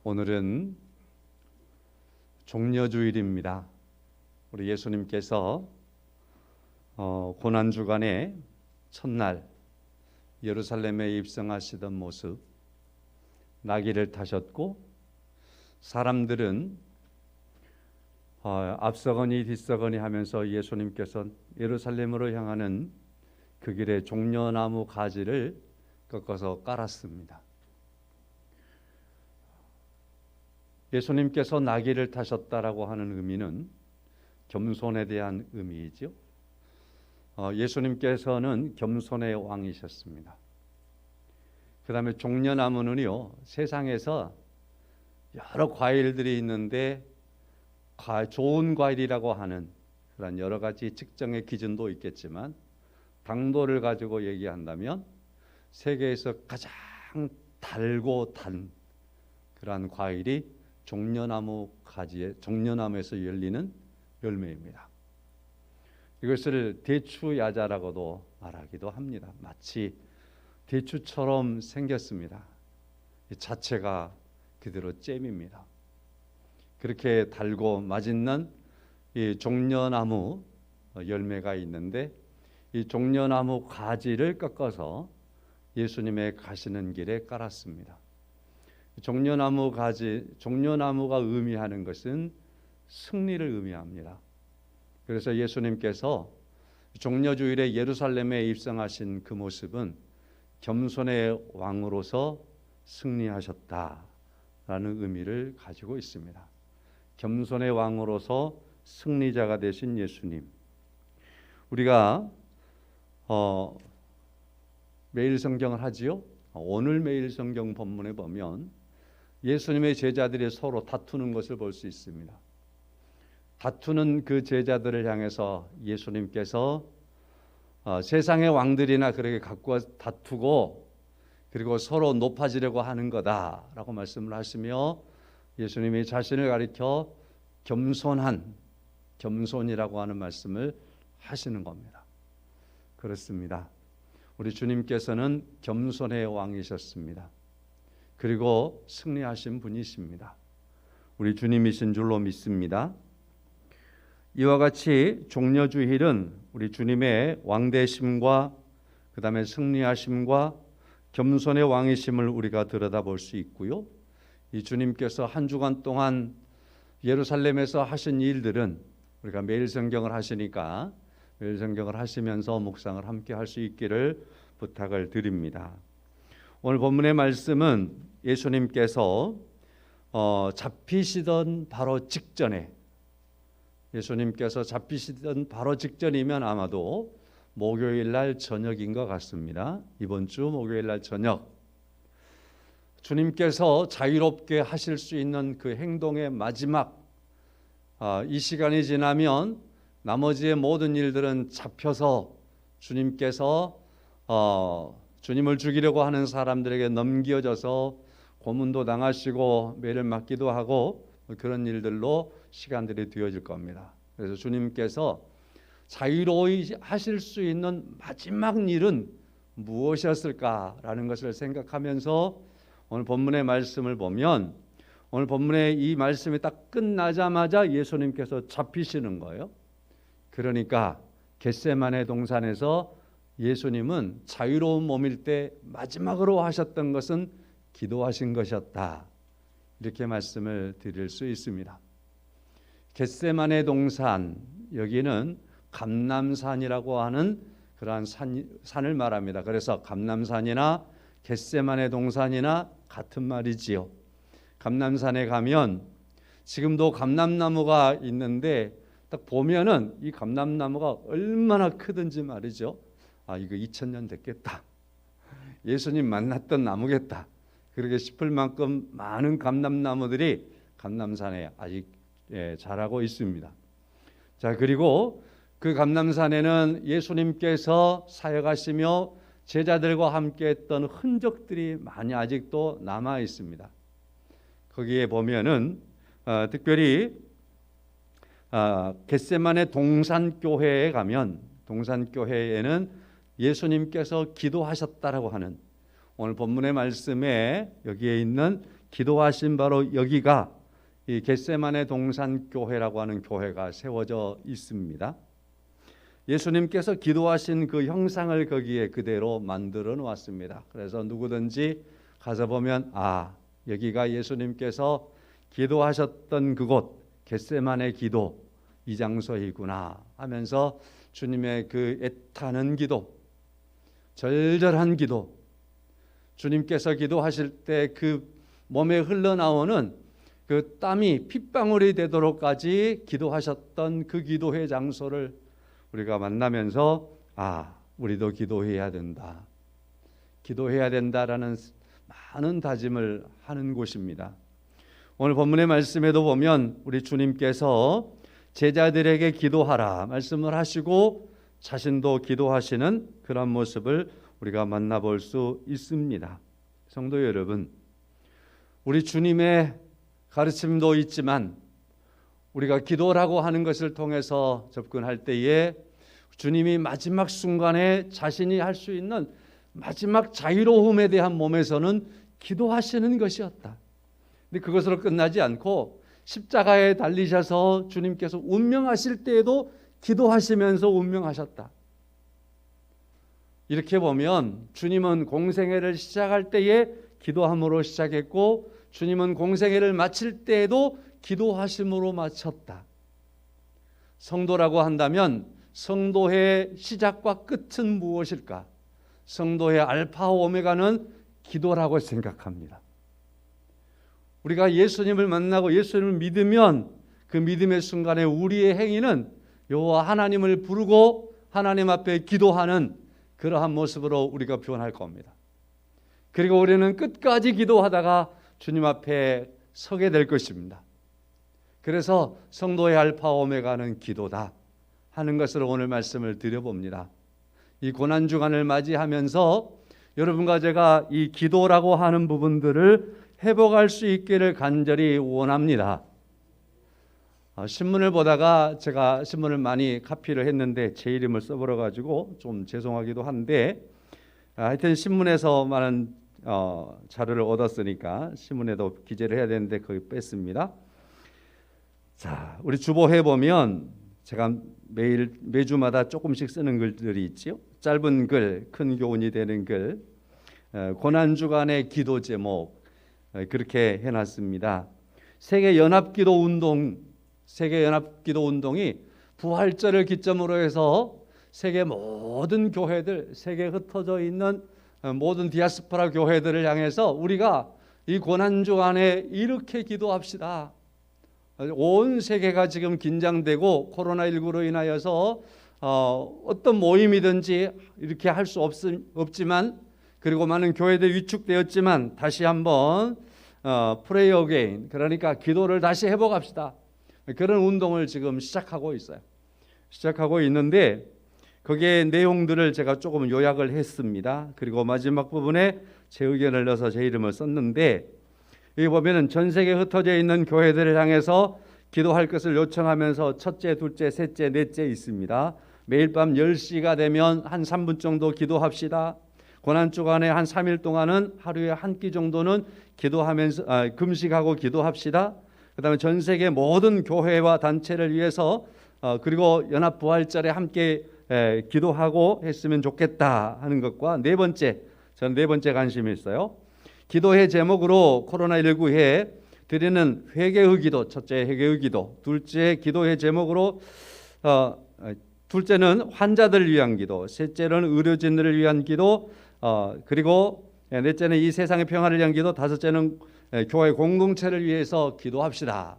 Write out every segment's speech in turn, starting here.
오늘은 종려주일입니다. 우리 예수님께서 고난주간의 첫날 예루살렘에 입성하시던 모습, 나귀를 타셨고 사람들은 앞서거니 뒤서거니 하면서 예수님께서 예루살렘으로 향하는 그 길에 종려나무 가지를 꺾어서 깔았습니다. 예수님께서 나귀를 타셨다라고 하는 의미는 겸손에 대한 의미이죠. 예수님께서는 겸손의 왕이셨습니다. 그 다음에 종려나무는요, 세상에서 여러 과일들이 있는데 좋은 과일이라고 하는 그런 여러 가지 측정의 기준도 있겠지만 당도를 가지고 얘기한다면 세계에서 가장 달고 단 그러한 과일이 종려나무에서 열리는 열매입니다. 이것을 대추야자라고도 말하기도 합니다. 마치 대추처럼 생겼습니다. 이 자체가 그대로 잼입니다. 그렇게 달고 맛있는 이 종려나무 열매가 있는데 이 종려나무 가지를 꺾어서 예수님의 가시는 길에 깔았습니다. 종려나무가 의미하는 것은 승리를 의미합니다. 그래서 예수님께서 종려주일에 예루살렘에 입성하신 그 모습은 겸손의 왕으로서 승리하셨다라는 의미를 가지고 있습니다. 겸손의 왕으로서 승리자가 되신 예수님. 우리가 매일 성경을 하지요. 오늘 매일 성경 본문에 보면 예수님의 제자들이 서로 다투는 것을 볼 수 있습니다. 다투는 그 제자들을 향해서 예수님께서 세상의 왕들이나 그렇게 갖고 다투고 그리고 서로 높아지려고 하는 거다라고 말씀을 하시며 예수님이 자신을 가리켜 겸손이라고 하는 말씀을 하시는 겁니다. 그렇습니다. 우리 주님께서는 겸손의 왕이셨습니다. 그리고 승리하신 분이십니다. 우리 주님이신 줄로 믿습니다. 이와 같이 종려주일은 우리 주님의 왕되심과 그 다음에 승리하심과 겸손의 왕이심을 우리가 들여다볼 수 있고요. 이 주님께서 한 주간 동안 예루살렘에서 하신 일들은 우리가 매일 성경을 하시니까 매일 성경을 하시면서 묵상을 함께 할 수 있기를 부탁을 드립니다. 오늘 본문의 말씀은 예수님께서 잡히시던 바로 직전에 이면 아마도 목요일 날 저녁인 것 같습니다. 이번 주 목요일 날 저녁 주님께서 자유롭게 하실 수 있는 그 행동의 마지막 이 시간이 지나면 나머지의 모든 일들은 잡혀서 주님께서 주님을 죽이려고 하는 사람들에게 넘겨져서 고문도 당하시고 매를 맞기도 하고 그런 일들로 시간들이 되어질 겁니다. 그래서 주님께서 자유로이 하실 수 있는 마지막 일은 무엇이었을까라는 것을 생각하면서 오늘 본문의 말씀을 보면 오늘 본문의 이 말씀이 딱 끝나자마자 예수님께서 잡히시는 거예요. 그러니까 겟세마네 동산에서 예수님은 자유로운 몸일 때 마지막으로 하셨던 것은 기도하신 것이었다. 이렇게 말씀을 드릴 수 있습니다. 겟세마네 동산, 여기는 감람산이라고 하는 그러한 산을 말합니다. 그래서 감람산이나 겟세마네 동산이나 같은 말이지요. 감람산에 가면 지금도 감람나무가 있는데 딱 보면은 이 감람나무가 얼마나 크든지 말이죠. 이거 2000년 됐겠다. 예수님 만났던 나무겠다. 그렇게 싶을 만큼 많은 감람나무들이 감람산에 아직 자라고 있습니다. 자, 그리고 그 감람산에는 예수님께서 사역하시며 제자들과 함께 했던 흔적들이 많이 아직도 남아 있습니다. 거기에 보면은 특별히 겟세마네 동산교회에 가면 동산교회에는 예수님께서 기도하셨다라고 하는 오늘 본문의 말씀에 여기에 있는 기도하신 바로 여기가 이 겟세마네 동산교회라고 하는 교회가 세워져 있습니다. 예수님께서 기도하신 그 형상을 거기에 그대로 만들어 놓았습니다. 그래서 누구든지 가서 보면 여기가 예수님께서 기도하셨던 그곳 겟세마네 기도 이 장소이구나 하면서 주님의 그 애타는 기도, 절절한 기도, 주님께서 기도하실 때 그 몸에 흘러나오는 그 땀이 핏방울이 되도록까지 기도하셨던 그 기도의 장소를 우리가 만나면서 우리도 기도해야 된다. 기도해야 된다라는 많은 다짐을 하는 곳입니다. 오늘 본문의 말씀에도 보면 우리 주님께서 제자들에게 기도하라 말씀을 하시고 자신도 기도하시는 그런 모습을 우리가 만나볼 수 있습니다. 성도 여러분, 우리 주님의 가르침도 있지만 우리가 기도라고 하는 것을 통해서 접근할 때에 주님이 마지막 순간에 자신이 할 수 있는 마지막 자유로움에 대한 몸에서는 기도하시는 것이었다. 근데 그것으로 끝나지 않고 십자가에 달리셔서 주님께서 운명하실 때에도 기도하시면서 운명하셨다. 이렇게 보면 주님은 공생애를 시작할 때에 기도함으로 시작했고 주님은 공생애를 마칠 때에도 기도하심으로 마쳤다. 성도라고 한다면 성도의 시작과 끝은 무엇일까? 성도의 알파 오메가는 기도라고 생각합니다. 우리가 예수님을 만나고 예수님을 믿으면 그 믿음의 순간에 우리의 행위는 여호와 하나님을 부르고 하나님 앞에 기도하는 그러한 모습으로 우리가 표현할 겁니다. 그리고 우리는 끝까지 기도하다가 주님 앞에 서게 될 것입니다. 그래서 성도의 알파 오메가는 기도다 하는 것으로 오늘 말씀을 드려봅니다. 이 고난주간을 맞이하면서 여러분과 제가 이 기도라고 하는 부분들을 회복할 수 있기를 간절히 원합니다. 신문을 보다가 제가 신문을 많이 카피를 했는데 제 이름을 써버려 가지고 좀 죄송하기도 한데 하여튼 신문에서 많은 자료를 얻었으니까 신문에도 기재를 해야 되는데 거기 뺐습니다. 자, 우리 주보해 보면 제가 매주마다 조금씩 쓰는 글들이 있죠. 짧은 글, 큰 교훈이 되는 글, 고난주간의 기도 제목 그렇게 해놨습니다. 세계연합기도 운동이 부활절을 기점으로 해서 세계 모든 교회들, 세계에 흩어져 있는 모든 디아스포라 교회들을 향해서 우리가 이 고난주간에 이렇게 기도합시다. 온 세계가 지금 긴장되고 코로나19로 인하여서 어떤 모임이든지 이렇게 할 수 없지만 그리고 많은 교회들이 위축되었지만 다시 한번 pray again, 그러니까 기도를 다시 회복합시다. 그런 운동을 지금 시작하고 있어요. 시작하고 있는데 거기에 내용들을 제가 조금 요약을 했습니다. 그리고 마지막 부분에 제 의견을 넣어서 제 이름을 썼는데 여기 보면은 전 세계에 흩어져 있는 교회들을 향해서 기도할 것을 요청하면서 첫째, 둘째, 셋째, 넷째 있습니다. 매일 밤 10시가 되면 한 3분 정도 기도합시다. 고난주간에 한 3일 동안은 하루에 한 끼 정도는 기도하면서 금식하고 기도합시다. 그다음에 전 세계 모든 교회와 단체를 위해서 그리고 연합부활절에 함께 기도하고 했으면 좋겠다 하는 것과 저는 네 번째 관심이 있어요. 기도의 제목으로 코로나19에 드리는 회개의 기도, 첫째 회개의 기도, 둘째 기도의 제목으로 둘째는 환자들을 위한 기도, 셋째는 의료진들을 위한 기도, 그리고 넷째는 이 세상의 평화를 위한 기도, 다섯째는 교회 공동체를 위해서 기도합시다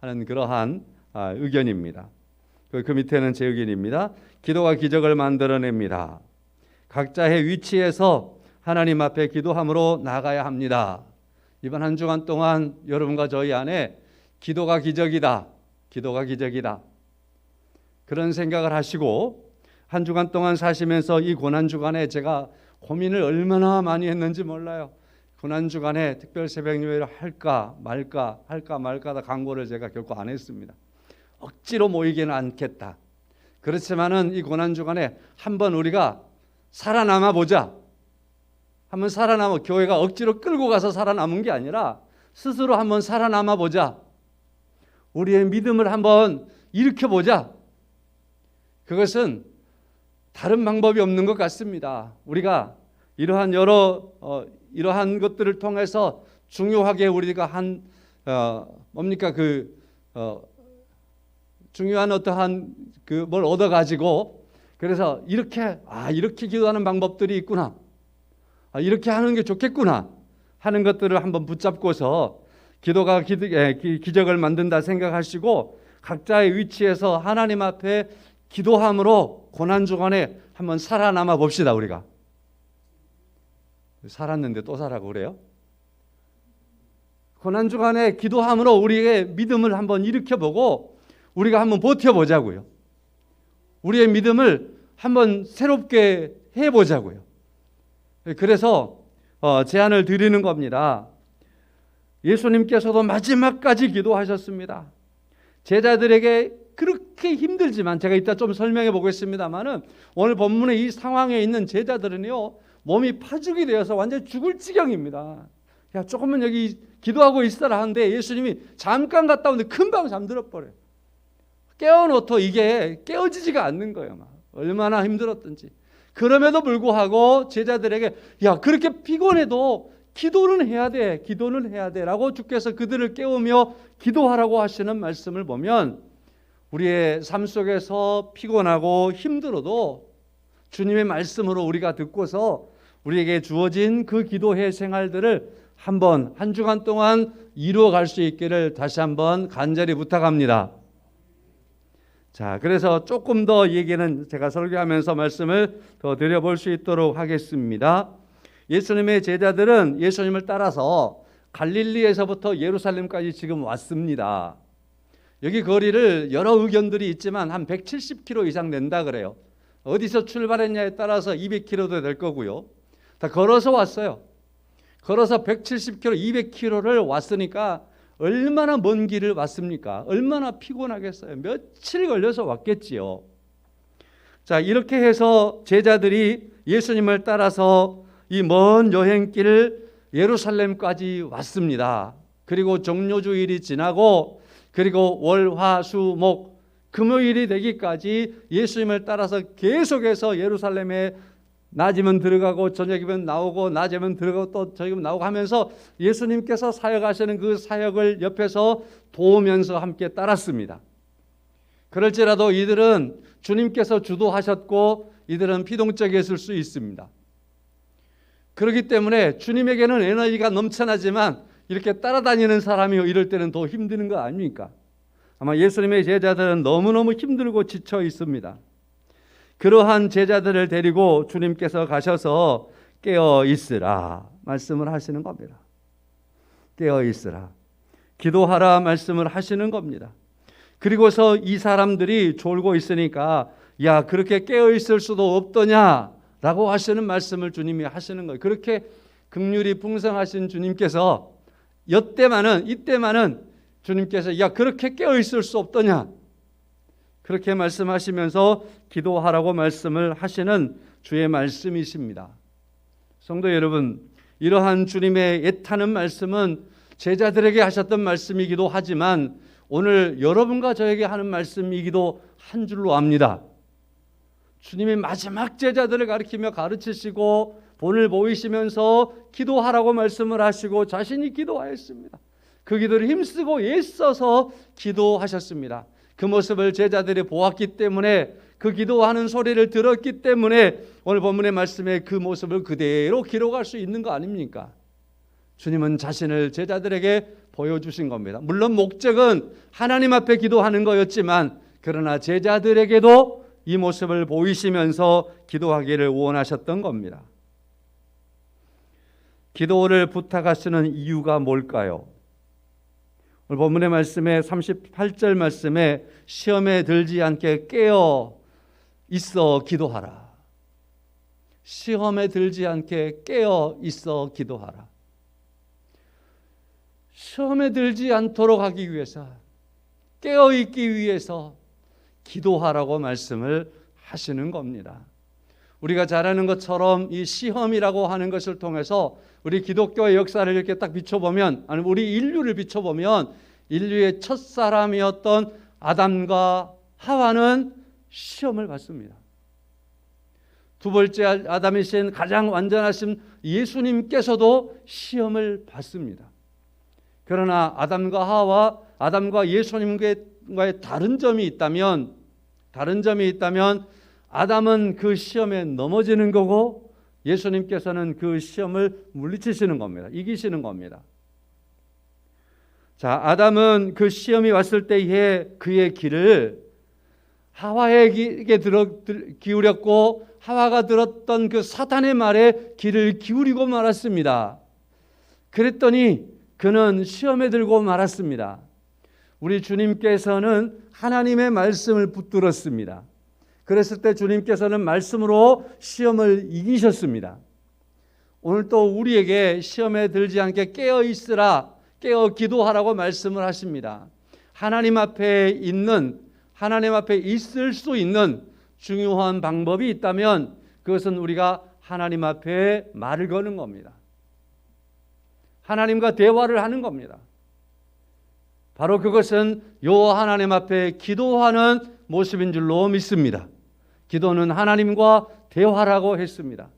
하는 그러한 의견입니다. 그 밑에는 제 의견입니다. 기도가 기적을 만들어냅니다. 각자의 위치에서 하나님 앞에 기도함으로 나가야 합니다. 이번 한 주간 동안 여러분과 저희 안에 기도가 기적이다. 기도가 기적이다. 그런 생각을 하시고 한 주간 동안 사시면서 이 고난주간에 제가 고민을 얼마나 많이 했는지 몰라요. 고난주간에 특별 새벽예배를 할까 말까 하다 강구를 제가 결코 안 했습니다. 억지로 모이기는 않겠다. 그렇지만은 이 고난주간에 한번 우리가 살아남아 보자. 한번 교회가 억지로 끌고 가서 살아남은 게 아니라 스스로 한번 살아남아 보자. 우리의 믿음을 한번 일으켜 보자. 그것은 다른 방법이 없는 것 같습니다. 우리가 이러한 이러한 것들을 통해서 중요하게 우리가 중요한 어떠한 뭘 얻어가지고 그래서 이렇게 기도하는 방법들이 있구나. 이렇게 하는 게 좋겠구나 하는 것들을 한번 붙잡고서 기도가 기적을 만든다 생각하시고 각자의 위치에서 하나님 앞에 기도함으로 고난주간에 한번 살아남아 봅시다. 우리가 살았는데 또 살라고 그래요? 고난주간에 기도함으로 우리의 믿음을 한번 일으켜보고 우리가 한번 버텨보자고요. 우리의 믿음을 한번 새롭게 해보자고요. 그래서 제안을 드리는 겁니다. 예수님께서도 마지막까지 기도하셨습니다. 제자들에게 그렇게 힘들지만 제가 이따 좀 설명해 보겠습니다만은 오늘 본문의 이 상황에 있는 제자들은요 몸이 파죽이 되어서 완전히 죽을 지경입니다. 야 조금만 여기 기도하고 있어라 하는데 예수님이 잠깐 갔다 오는데 금방 잠들어 버려요. 깨워놓도 이게 깨어지지가 않는 거예요. 막. 얼마나 힘들었든지. 그럼에도 불구하고 제자들에게 야 그렇게 피곤해도 기도는 해야 돼. 기도는 해야 돼 라고 주께서 그들을 깨우며 기도하라고 하시는 말씀을 보면 우리의 삶 속에서 피곤하고 힘들어도 주님의 말씀으로 우리가 듣고서 우리에게 주어진 그 기도의 생활들을 한 주간 동안 이루어갈 수 있기를 다시 한번 간절히 부탁합니다. 자, 그래서 조금 더 얘기는 제가 설교하면서 말씀을 더 드려볼 수 있도록 하겠습니다. 예수님의 제자들은 예수님을 따라서 갈릴리에서부터 예루살렘까지 지금 왔습니다. 여기 거리를 여러 의견들이 있지만 한 170km 이상 된다 그래요. 어디서 출발했냐에 따라서 200km도 될 거고요. 다 걸어서 왔어요. 걸어서 170km, 200km를 왔으니까 얼마나 먼 길을 왔습니까? 얼마나 피곤하겠어요. 며칠 걸려서 왔겠지요. 자, 이렇게 해서 제자들이 예수님을 따라서 이 먼 여행길을 예루살렘까지 왔습니다. 그리고 정료주일이 지나고 그리고 월, 화, 수, 목, 금요일이 되기까지 예수님을 따라서 계속해서 예루살렘에 낮이면 들어가고 저녁이면 나오고 낮이면 들어가고 또 저녁이면 나오고 하면서 예수님께서 사역하시는 그 사역을 옆에서 도우면서 함께 따랐습니다. 그럴지라도 이들은 주님께서 주도하셨고 이들은 피동적이었을 수 있습니다. 그렇기 때문에 주님에게는 에너지가 넘쳐나지만 이렇게 따라다니는 사람이 이럴 때는 더 힘드는 거 아닙니까? 아마 예수님의 제자들은 너무너무 힘들고 지쳐 있습니다. 그러한 제자들을 데리고 주님께서 가셔서 깨어 있으라 말씀을 하시는 겁니다. 깨어 있으라. 기도하라 말씀을 하시는 겁니다. 그리고서 이 사람들이 졸고 있으니까 야 그렇게 깨어 있을 수도 없더냐라고 하시는 말씀을 주님이 하시는 거예요. 그렇게 긍휼이 풍성하신 주님께서 이때만은 주님께서 야 그렇게 깨어 있을 수 없더냐 그렇게 말씀하시면서 기도하라고 말씀을 하시는 주의 말씀이십니다. 성도 여러분, 이러한 주님의 애타는 말씀은 제자들에게 하셨던 말씀이기도 하지만 오늘 여러분과 저에게 하는 말씀이기도 한 줄로 압니다. 주님이 마지막 제자들을 가르치시고 본을 보이시면서 기도하라고 말씀을 하시고 자신이 기도하였습니다. 그 기도를 힘쓰고 애써서 기도하셨습니다. 그 모습을 제자들이 보았기 때문에 그 기도하는 소리를 들었기 때문에 오늘 본문의 말씀에 그 모습을 그대로 기록할 수 있는 거 아닙니까? 주님은 자신을 제자들에게 보여주신 겁니다. 물론 목적은 하나님 앞에 기도하는 거였지만 그러나 제자들에게도 이 모습을 보이시면서 기도하기를 원하셨던 겁니다. 기도를 부탁하시는 이유가 뭘까요? 오늘 본문의 말씀에 38절 말씀에 시험에 들지 않게 깨어 있어 기도하라. 시험에 들지 않게 깨어 있어 기도하라. 시험에 들지 않도록 하기 위해서 깨어 있기 위해서 기도하라고 말씀을 하시는 겁니다. 우리가 잘 아는 것처럼 이 시험이라고 하는 것을 통해서 우리 기독교의 역사를 이렇게 딱 비춰보면, 아니 우리 인류를 비춰보면 인류의 첫 사람이었던 아담과 하와는 시험을 받습니다. 두 번째 아담이신 가장 완전하신 예수님께서도 시험을 받습니다. 그러나 아담과 예수님과의 다른 점이 있다면 아담은 그 시험에 넘어지는 거고 예수님께서는 그 시험을 물리치시는 겁니다. 이기시는 겁니다. 자, 아담은 그 시험이 왔을 때에 그의 길을 하와에게 기울였고 하와가 들었던 그 사탄의 말에 귀를 기울이고 말았습니다. 그랬더니 그는 시험에 들고 말았습니다. 우리 주님께서는 하나님의 말씀을 붙들었습니다. 그랬을 때 주님께서는 말씀으로 시험을 이기셨습니다. 오늘 또 우리에게 시험에 들지 않게 깨어 있으라, 깨어 기도하라고 말씀을 하십니다. 하나님 앞에 있을 수 있는 중요한 방법이 있다면 그것은 우리가 하나님 앞에 말을 거는 겁니다. 하나님과 대화를 하는 겁니다. 바로 그것은 하나님 앞에 기도하는 모습인 줄로 믿습니다. 기도는 하나님과 대화라고 했습니다.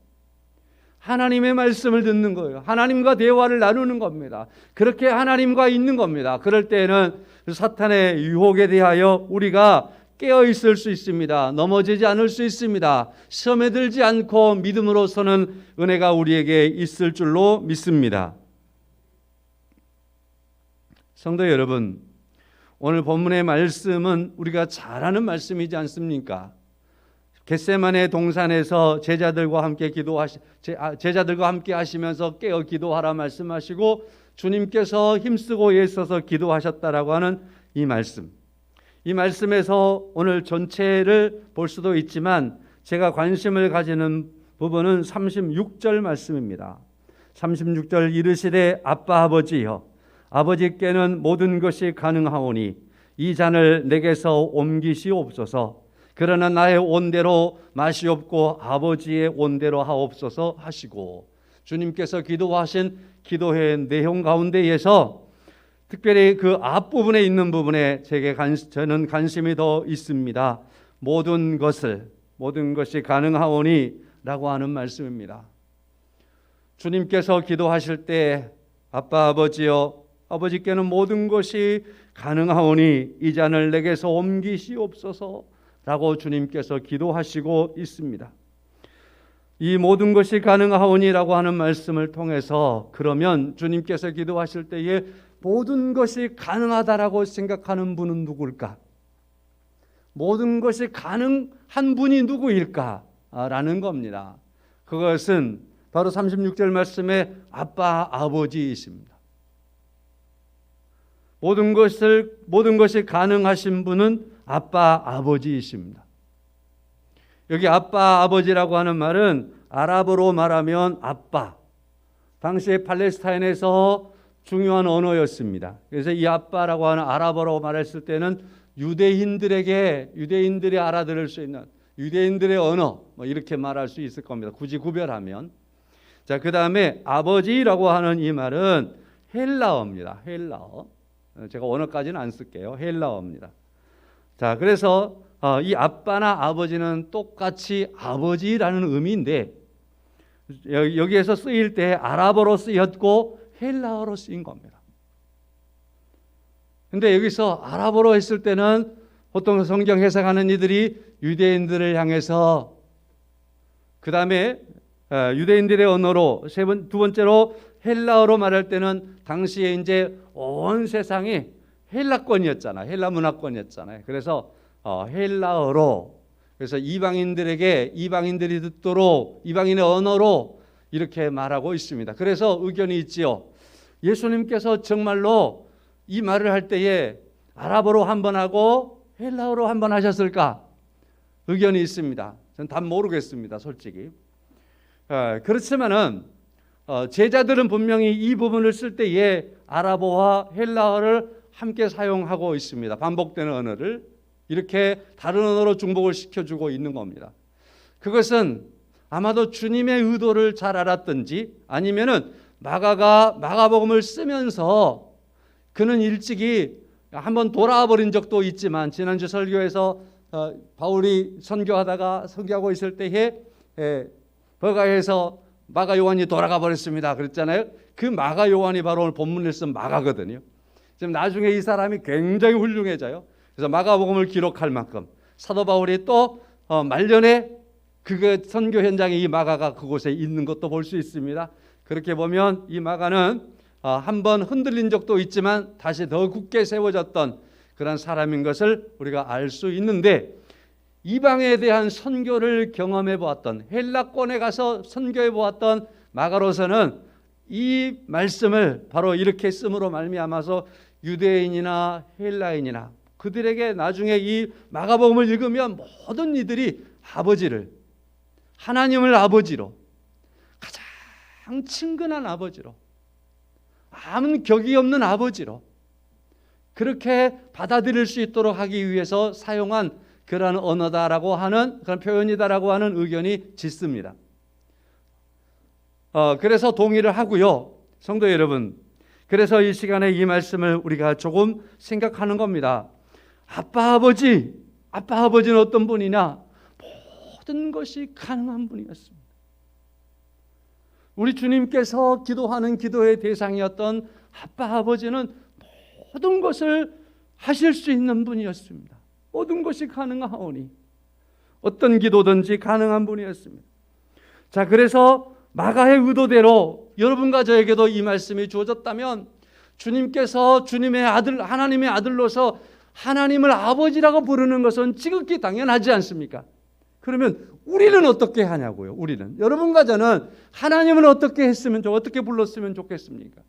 하나님의 말씀을 듣는 거예요. 하나님과 대화를 나누는 겁니다. 그렇게 하나님과 있는 겁니다. 그럴 때에는 사탄의 유혹에 대하여 우리가 깨어 있을 수 있습니다. 넘어지지 않을 수 있습니다. 시험에 들지 않고 믿음으로서는 은혜가 우리에게 있을 줄로 믿습니다. 성도 여러분, 오늘 본문의 말씀은 우리가 잘 아는 말씀이지 않습니까? 겟세마네 동산에서 제자들과 함께 하시면서 깨어 기도하라 말씀하시고 주님께서 힘쓰고 애써서 기도하셨다라고 하는 이 말씀. 이 말씀에서 오늘 전체를 볼 수도 있지만 제가 관심을 가지는 부분은 36절 말씀입니다. 36절 이르시되 아빠 아버지여 아버지께는 모든 것이 가능하오니 이 잔을 내게서 옮기시옵소서. 그러나 나의 온대로 마시옵고 아버지의 온대로 하옵소서 하시고, 주님께서 기도하신 기도의 내용 가운데에서 특별히 그 앞부분에 있는 부분에 저는 관심이 더 있습니다. 모든 것이 가능하오니 라고 하는 말씀입니다. 주님께서 기도하실 때 아빠 아버지여 아버지께는 모든 것이 가능하오니 이 잔을 내게서 옮기시옵소서 라고 주님께서 기도하시고 있습니다. 이 모든 것이 가능하오니라고 하는 말씀을 통해서 그러면 주님께서 기도하실 때에 모든 것이 가능하다라고 생각하는 분은 누구일까? 모든 것이 가능한 분이 누구일까? 라는 겁니다. 그것은 바로 36절 말씀에 아빠 아버지이십니다. 모든 것이 가능하신 분은 아빠 아버지이십니다. 여기 아빠 아버지라고 하는 말은 아랍어로 말하면 아빠, 당시에 팔레스타인에서 중요한 언어였습니다. 그래서 이 아빠라고 하는 아랍어로 말했을 때는 유대인들이 알아들을 수 있는 유대인들의 언어, 이렇게 말할 수 있을 겁니다. 굳이 구별하면. 자, 그 다음에 아버지라고 하는 이 말은 헬라어입니다. 헬라어. 제가 언어까지는 안 쓸게요. 헬라어입니다. 자, 그래서 이 아빠나 아버지는 똑같이 아버지라는 의미인데 여기에서 쓰일 때 아랍어로 쓰였고 헬라어로 쓰인 겁니다. 근데 여기서 아랍어로 했을 때는 보통 성경 해석하는 이들이 유대인들을 향해서, 그 다음에 유대인들의 언어로, 두 번째로 헬라어로 말할 때는 당시에 이제 온 세상이 헬라권이었잖아요. 헬라 문화권이었잖아요. 그래서 헬라어로, 그래서 이방인들이 듣도록 이방인의 언어로 이렇게 말하고 있습니다. 그래서 의견이 있지요. 예수님께서 정말로 이 말을 할 때에 아랍어로 한 번 하고 헬라어로 한 번 하셨을까? 의견이 있습니다. 저는 다 모르겠습니다, 솔직히. 그렇지만은 제자들은 분명히 이 부분을 쓸 때에 아랍어와 헬라어를 함께 사용하고 있습니다. 반복되는 언어를 이렇게 다른 언어로 중복을 시켜주고 있는 겁니다. 그것은 아마도 주님의 의도를 잘 알았든지 아니면은 마가가 마가복음을 쓰면서 그는 일찍이 한번 돌아와 버린 적도 있지만 지난주 설교에서 바울이 선교하고 있을 때에 버가에서 마가 요한이 돌아가 버렸습니다 그랬잖아요. 그 마가 요한이 바로 오늘 본문에 쓴 마가거든요. 지금 나중에 이 사람이 굉장히 훌륭해져요. 그래서 마가복음을 기록할 만큼 사도 바울이 또 말년에 그 선교 현장에 이 마가가 그곳에 있는 것도 볼 수 있습니다. 그렇게 보면 이 마가는 한번 흔들린 적도 있지만 다시 더 굳게 세워졌던 그런 사람인 것을 우리가 알 수 있는데, 이방에 대한 선교를 경험해 보았던, 헬라권에 가서 선교해 보았던 마가로서는 이 말씀을 바로 이렇게 씀으로 말미암아서 유대인이나 헬라인이나 그들에게 나중에 이 마가복음을 읽으면 모든 이들이 아버지를, 하나님을 아버지로, 가장 친근한 아버지로, 아무 격이 없는 아버지로 그렇게 받아들일 수 있도록 하기 위해서 사용한 그런 언어다라고 하는, 그런 표현이다라고 하는 의견이 짙습니다. 그래서 동의를 하고요. 성도 여러분, 그래서 이 시간에 이 말씀을 우리가 조금 생각하는 겁니다. 아빠 아버지는 어떤 분이냐? 모든 것이 가능한 분이었습니다. 우리 주님께서 기도하는 기도의 대상이었던 아빠 아버지는 모든 것을 하실 수 있는 분이었습니다. 모든 것이 가능하오니 어떤 기도든지 가능한 분이었습니다. 자, 그래서 마가의 의도대로 여러분과 저에게도 이 말씀이 주어졌다면 주님께서 주님의 아들, 하나님의 아들로서 하나님을 아버지라고 부르는 것은 지극히 당연하지 않습니까? 그러면 우리는 어떻게 하냐고요? 우리는, 여러분과 저는 하나님을 어떻게 어떻게 불렀으면 좋겠습니까?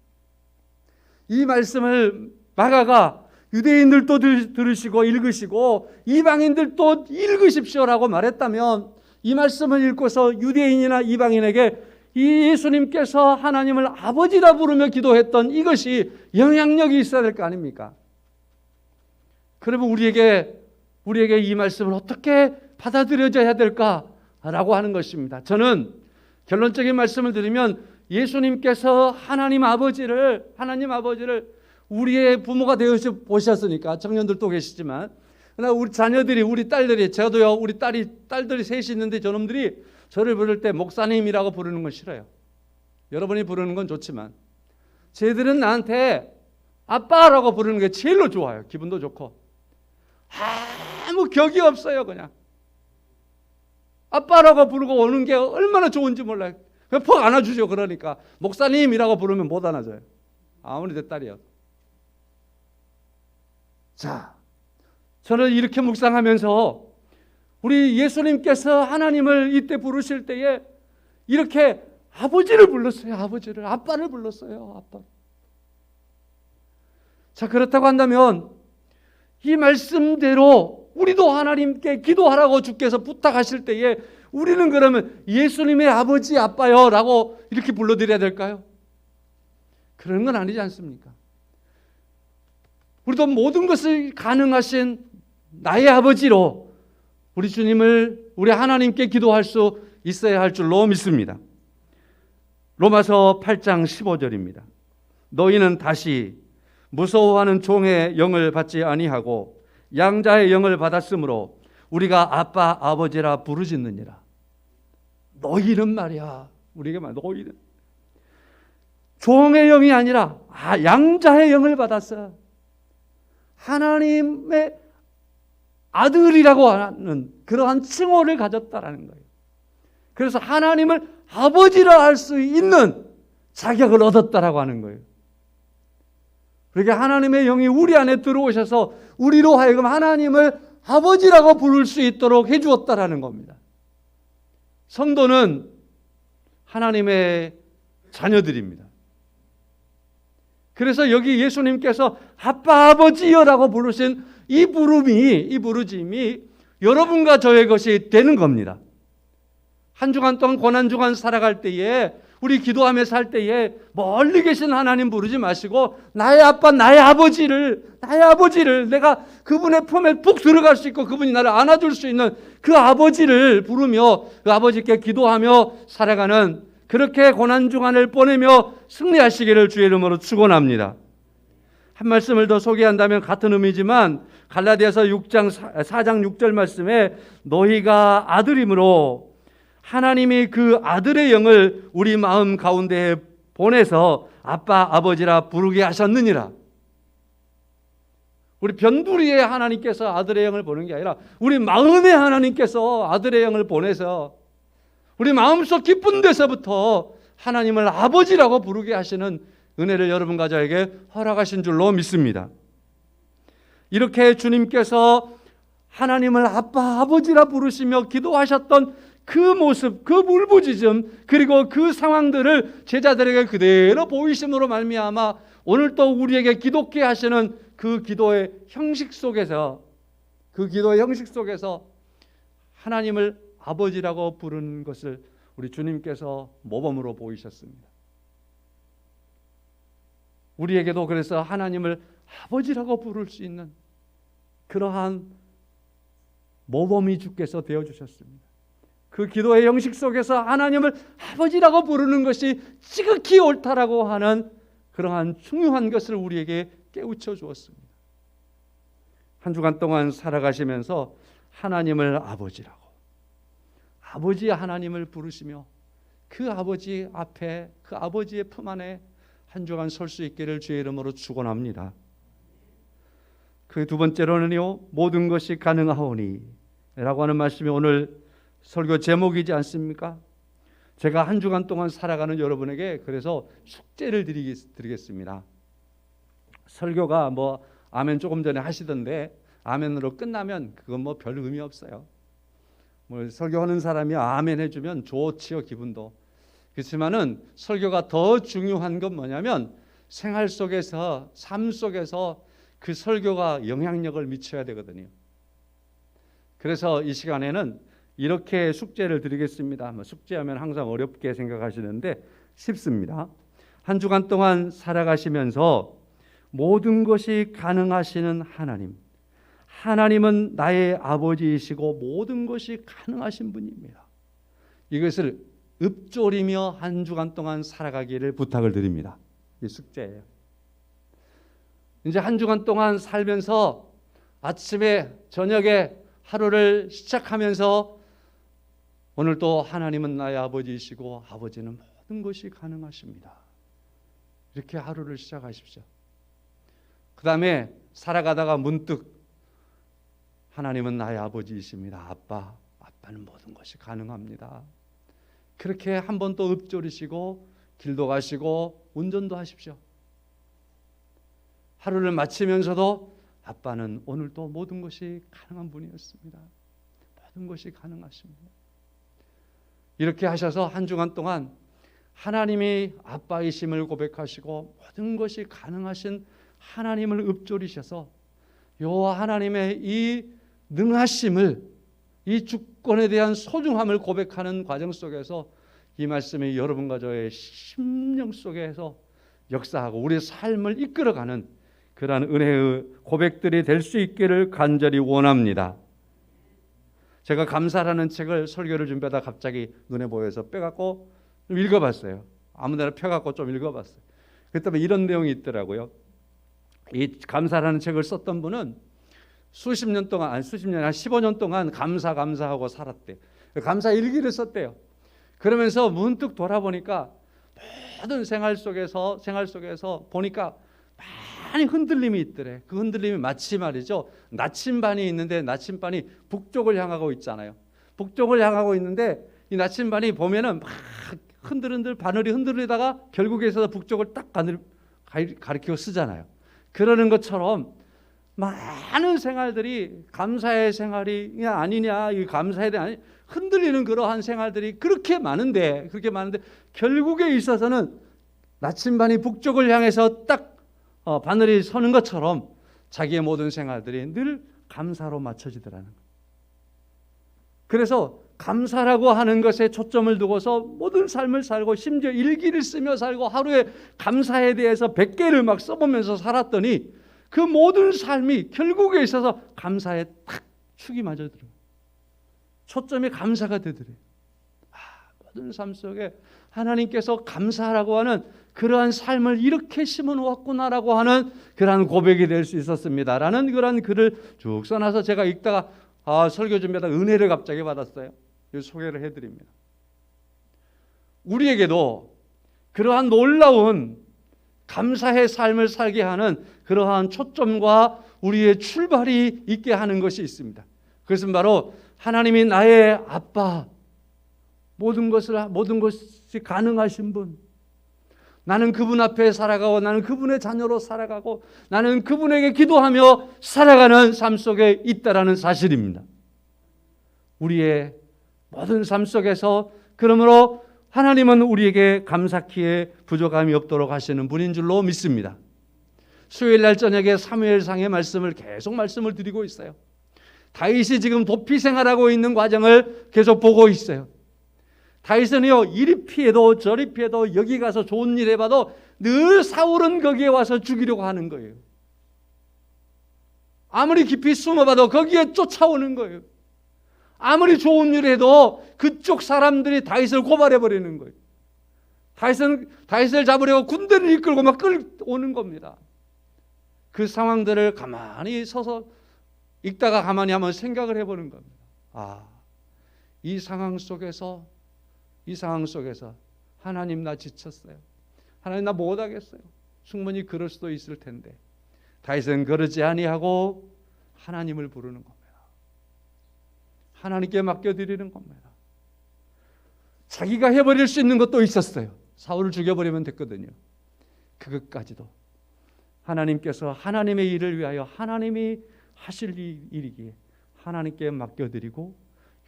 이 말씀을 마가가 유대인들도 들으시고 읽으시고 이방인들도 읽으십시오라고 말했다면, 이 말씀을 읽고서 유대인이나 이방인에게 이 예수님께서 하나님을 아버지라 부르며 기도했던 이것이 영향력이 있어야 될 거 아닙니까? 그러면 우리에게 이 말씀을 어떻게 받아들여져야 될까라고 하는 것입니다. 저는 결론적인 말씀을 드리면 예수님께서 하나님 아버지를 우리의 부모가 되어서 보셨으니까, 청년들도 계시지만, 그러나 우리 자녀들이, 우리 딸들이, 저도요, 우리 딸들이 셋이 있는데 저놈들이 저를 부를 때 목사님이라고 부르는 건 싫어요. 여러분이 부르는 건 좋지만 쟤들은 나한테 아빠라고 부르는 게 제일로 좋아요. 기분도 좋고 아무 격이 없어요. 그냥 아빠라고 부르고 오는 게 얼마나 좋은지 몰라요. 그냥 퍽 안아주죠. 그러니까 목사님이라고 부르면 못 안아줘요. 아무리 내 딸이요. 자, 저는 이렇게 묵상하면서 우리 예수님께서 하나님을 이때 부르실 때에 이렇게 아버지를 불렀어요. 아빠를 불렀어요. 아빠. 자, 그렇다고 한다면 이 말씀대로 우리도 하나님께 기도하라고 주께서 부탁하실 때에 우리는 그러면 예수님의 아버지, 아빠요 라고 이렇게 불러드려야 될까요? 그런 건 아니지 않습니까? 우리도 모든 것을 가능하신 나의 아버지로 우리 주님을, 우리 하나님께 기도할 수 있어야 할 줄로 믿습니다. 로마서 8장 15절입니다. 너희는 다시 무서워하는 종의 영을 받지 아니하고 양자의 영을 받았으므로 우리가 아빠 아버지라 부르짖느니라. 너희는 말이야, 우리에게 말, 너희는 종의 영이 아니라 양자의 영을 받았어. 하나님의 아들이라고 하는 그러한 칭호를 가졌다라는 거예요. 그래서 하나님을 아버지라 할 수 있는 자격을 얻었다라고 하는 거예요. 그러니까 하나님의 영이 우리 안에 들어오셔서 우리로 하여금 하나님을 아버지라고 부를 수 있도록 해주었다라는 겁니다. 성도는 하나님의 자녀들입니다. 그래서 여기 예수님께서 아빠 아버지여라고 부르신 이 부르짐이 여러분과 저의 것이 되는 겁니다. 한 주간 동안 고난주간 살아갈 때에 우리 기도하며 살 때에 멀리 계신 하나님 부르지 마시고 나의 아빠, 나의 아버지를 내가 그분의 품에 푹 들어갈 수 있고 그분이 나를 안아줄 수 있는 그 아버지를 부르며 그 아버지께 기도하며 살아가는 그렇게 고난중간을 보내며 승리하시기를 주의 이름으로 축원합니다. 한 말씀을 더 소개한다면 같은 의미지만 갈라디아서 4장 6절 말씀에 너희가 아들이므로 하나님이 그 아들의 영을 우리 마음 가운데에 보내서 아빠 아버지라 부르게 하셨느니라. 우리 변두리에 하나님께서 아들의 영을 보는 게 아니라 우리 마음에 하나님께서 아들의 영을 보내서 우리 마음속 깊은 데서부터 하나님을 아버지라고 부르게 하시는 은혜를 여러분과 저에게 허락하신 줄로 믿습니다. 이렇게 주님께서 하나님을 아빠 아버지라 부르시며 기도하셨던 그 모습, 그 울부짖음, 그리고 그 상황들을 제자들에게 그대로 보이심으로 말미암아 오늘 또 우리에게 기도케 하시는 그 기도의 형식 속에서 하나님을 아버지라고 부르는 것을 우리 주님께서 모범으로 보이셨습니다. 우리에게도 그래서 하나님을 아버지라고 부를 수 있는 그러한 모범이 주께서 되어주셨습니다. 그 기도의 형식 속에서 하나님을 아버지라고 부르는 것이 지극히 옳다라고 하는 그러한 중요한 것을 우리에게 깨우쳐 주었습니다. 한 주간 동안 살아가시면서 하나님을 아버지라고, 아버지 하나님을 부르시며 그 아버지 앞에, 그 아버지의 품 안에 한 주간 설 수 있기를 주의 이름으로 축원합니다. 그 두 번째로는요, 모든 것이 가능하오니 라고 하는 말씀이 오늘 설교 제목이지 않습니까? 제가 한 주간 동안 살아가는 여러분에게 그래서 숙제를 드리겠습니다. 설교가 아멘 조금 전에 하시던데 아멘으로 끝나면 그건 별 의미 없어요. 설교하는 사람이 아멘 해주면 좋지요, 기분도. 그렇지만은 설교가 더 중요한 건 뭐냐면 생활 속에서, 삶 속에서 그 설교가 영향력을 미쳐야 되거든요. 그래서 이 시간에는 이렇게 숙제를 드리겠습니다. 숙제하면 항상 어렵게 생각하시는데 쉽습니다. 한 주간 동안 살아가시면서 모든 것이 가능하시는 하나님, 하나님은 나의 아버지이시고 모든 것이 가능하신 분입니다. 이것을 읊조리며 한 주간 동안 살아가기를 부탁을 드립니다. 이 숙제예요. 이제 한 주간 동안 살면서 아침에 저녁에 하루를 시작하면서 오늘 또 하나님은 나의 아버지이시고 아버지는 모든 것이 가능하십니다. 이렇게 하루를 시작하십시오. 그 다음에 살아가다가 문득 하나님은 나의 아버지이십니다. 아빠는 모든 것이 가능합니다. 그렇게 한 번 또 읊조리시고 길도 가시고 운전도 하십시오. 하루를 마치면서도 아빠는 오늘도 모든 것이 가능한 분이었습니다. 모든 것이 가능하십니다. 이렇게 하셔서 한 주간 동안 하나님이 아빠이심을 고백하시고 모든 것이 가능하신 하나님을 읊조리셔서 여호와 하나님의 이 능하심을, 이 주권에 대한 소중함을 고백하는 과정 속에서 이 말씀이 여러분과 저의 심령 속에서 역사하고 우리의 삶을 이끌어가는 그러한 은혜의 고백들이 될 수 있기를 간절히 원합니다. 제가 감사라는 책을 설교를 준비하다 갑자기 눈에 보여서 빼갖고 좀 읽어봤어요. 아무데나 펴갖고 좀 읽어봤어요. 그랬더니 이런 내용이 있더라고요. 이 감사라는 책을 썼던 분은 수십 년 동안, 한 15년 동안 감사하고 살았대요. 감사 일기를 썼대요. 그러면서 문득 돌아보니까 모든 생활 속에서 보니까 많이 흔들림이 있더래. 그 흔들림이 마치 말이죠, 나침반이 있는데 나침반이 북쪽을 향하고 있잖아요. 북쪽을 향하고 있는데 이 나침반이 보면은 막 흔들흔들 바늘이 흔들리다가 결국에서 북쪽을 딱 가리키고 쓰잖아요. 그러는 것처럼 많은 생활들이 감사의 생활이 아니냐, 이 감사에 대한 흔들리는 그러한 생활들이 그렇게 많은데 결국에 있어서는 나침반이 북쪽을 향해서 딱 바늘이 서는 것처럼 자기의 모든 생활들이 늘 감사로 맞춰지더라는 거예요. 그래서 감사라고 하는 것에 초점을 두고서 모든 삶을 살고 심지어 일기를 쓰며 살고 하루에 감사에 대해서 100개를 막 써보면서 살았더니 그 모든 삶이 결국에 있어서 감사에 탁 축이 맞아 들어요. 초점이 감사가 되더래요. 모든 삶 속에 하나님께서 감사라고 하는 그러한 삶을 이렇게 심어 놓았구나라고 하는 그러한 고백이 될 수 있었습니다라는 그러한 글을 쭉 써놔서 제가 읽다가 설교 준비하다가 은혜를 갑자기 받았어요. 소개를 해드립니다. 우리에게도 그러한 놀라운 감사의 삶을 살게 하는 그러한 초점과 우리의 출발이 있게 하는 것이 있습니다. 그것은 바로 하나님이 나의 아빠, 모든 것이 가능하신 분, 나는 그분 앞에 살아가고 나는 그분의 자녀로 살아가고 나는 그분에게 기도하며 살아가는 삶 속에 있다라는 사실입니다. 우리의 모든 삶 속에서 그러므로 하나님은 우리에게 감사키에 부족함이 없도록 하시는 분인 줄로 믿습니다. 수요일 날 저녁에 사무엘상의 말씀을 계속 말씀을 드리고 있어요. 다윗이 지금 도피 생활하고 있는 과정을 계속 보고 있어요. 다윗은요, 이리 피해도 저리 피해도 여기 가서 좋은 일 해봐도 늘 사울은 거기에 와서 죽이려고 하는 거예요. 아무리 깊이 숨어봐도 거기에 쫓아오는 거예요. 아무리 좋은 일 해도 그쪽 사람들이 다윗을 고발해버리는 거예요. 다윗을 잡으려고 군대를 이끌고 막 끌어오는 겁니다. 그 상황들을 가만히 서서 읽다가 가만히 한번 생각을 해보는 겁니다. 이 상황 속에서 하나님 나 지쳤어요. 하나님 나 못하겠어요. 충분히 그럴 수도 있을 텐데 다윗은 그러지 아니하고 하나님을 부르는 겁니다. 하나님께 맡겨드리는 겁니다. 자기가 해버릴 수 있는 것도 있었어요. 사울을 죽여버리면 됐거든요. 그것까지도 하나님께서 하나님의 일을 위하여 하나님이 하실 일이기에 하나님께 맡겨드리고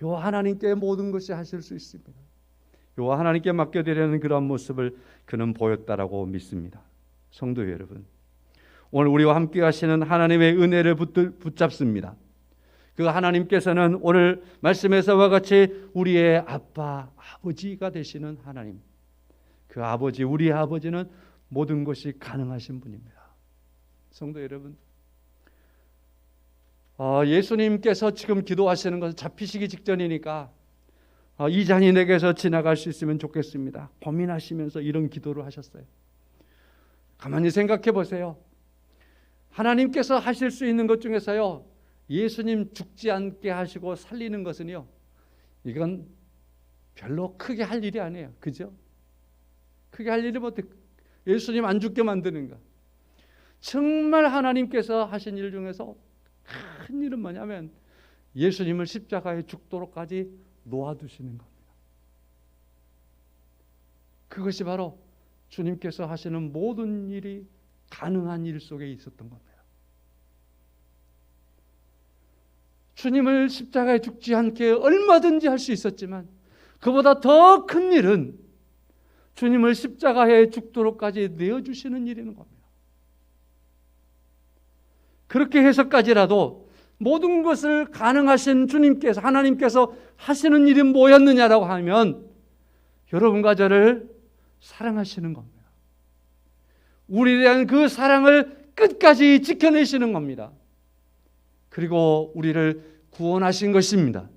요 하나님께 모든 것이 하실 수 있습니다. 요 하나님께 맡겨드리는 그런 모습을 그는 보였다라고 믿습니다. 성도 여러분, 오늘 우리와 함께 하시는 하나님의 은혜를 붙잡습니다. 그 하나님께서는 오늘 말씀에서와 같이 우리의 아빠, 아버지가 되시는 하나님, 그 아버지, 우리의 아버지는 모든 것이 가능하신 분입니다. 성도 여러분, 예수님께서 지금 기도하시는 것은 잡히시기 직전이니까 이 잔이 내게서 지나갈 수 있으면 좋겠습니다. 고민하시면서 이런 기도를 하셨어요. 가만히 생각해 보세요. 하나님께서 하실 수 있는 것 중에서요, 예수님 죽지 않게 하시고 살리는 것은요, 이건 별로 크게 할 일이 아니에요. 그죠? 크게 할 일이 못해. 예수님 안 죽게 만드는 것. 정말 하나님께서 하신 일 중에서 큰 일은 뭐냐면 예수님을 십자가에 죽도록까지 놓아두시는 겁니다. 그것이 바로 주님께서 하시는 모든 일이 가능한 일 속에 있었던 겁니다. 주님을 십자가에 죽지 않게 얼마든지 할 수 있었지만 그보다 더 큰 일은 주님을 십자가에 죽도록까지 내어주시는 일인 겁니다. 그렇게 해서까지라도 모든 것을 가능하신 주님께서, 하나님께서 하시는 일이 뭐였느냐라고 하면 여러분과 저를 사랑하시는 겁니다. 우리에 대한 그 사랑을 끝까지 지켜내시는 겁니다. 그리고 우리를 구원하신 것입니다.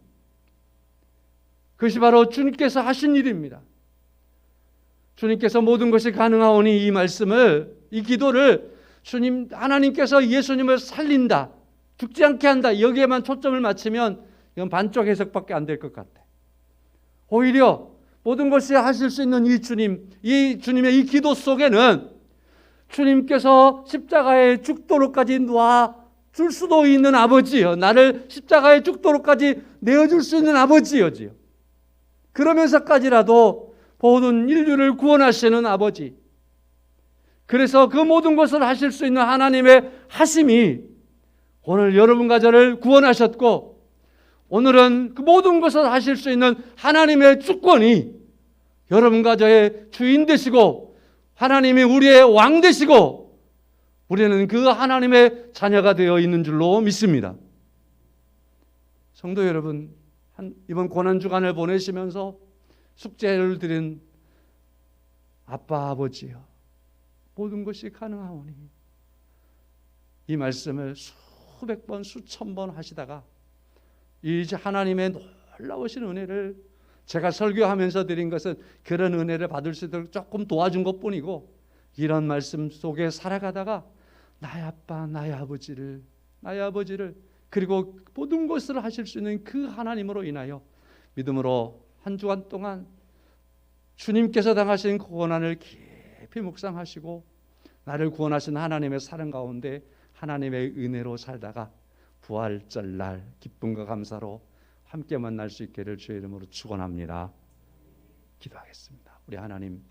그것이 바로 주님께서 하신 일입니다. 주님께서 모든 것이 가능하오니 이 말씀을, 이 기도를 하나님께서 예수님을 살린다, 죽지 않게 한다, 여기에만 초점을 맞추면 이건 반쪽 해석밖에 안 될 것 같아. 오히려 모든 것이 하실 수 있는 이 주님의 이 기도 속에는 주님께서 십자가에 죽도록까지 놔줄 수도 있는 아버지요, 나를 십자가에 죽도록까지 내어줄 수 있는 아버지여지요. 그러면서까지라도 모든 인류를 구원하시는 아버지, 그래서 그 모든 것을 하실 수 있는 하나님의 하심이 오늘 여러분과 저를 구원하셨고, 오늘은 그 모든 것을 하실 수 있는 하나님의 주권이 여러분과 저의 주인 되시고 하나님이 우리의 왕 되시고 우리는 그 하나님의 자녀가 되어 있는 줄로 믿습니다. 성도 여러분, 이번 고난 주간을 보내시면서 숙제를 드린 아빠 아버지여, 모든 것이 가능하오니, 이 말씀을 수백 번 수천 번 하시다가 이제 하나님의 놀라우신 은혜를, 제가 설교하면서 드린 것은 그런 은혜를 받을 수 있도록 조금 도와준 것뿐이고, 이런 말씀 속에 살아가다가 나의 아빠 나의 아버지를 그리고 모든 것을 하실 수 있는 그 하나님으로 인하여 믿음으로 한 주간 동안 주님께서 당하신 고난을 깊이 묵상하시고 나를 구원하신 하나님의 사랑 가운데 하나님의 은혜로 살다가 부활절 날 기쁨과 감사로 함께 만날 수 있기를 주의 이름으로 축원합니다. 기도하겠습니다. 우리 하나님,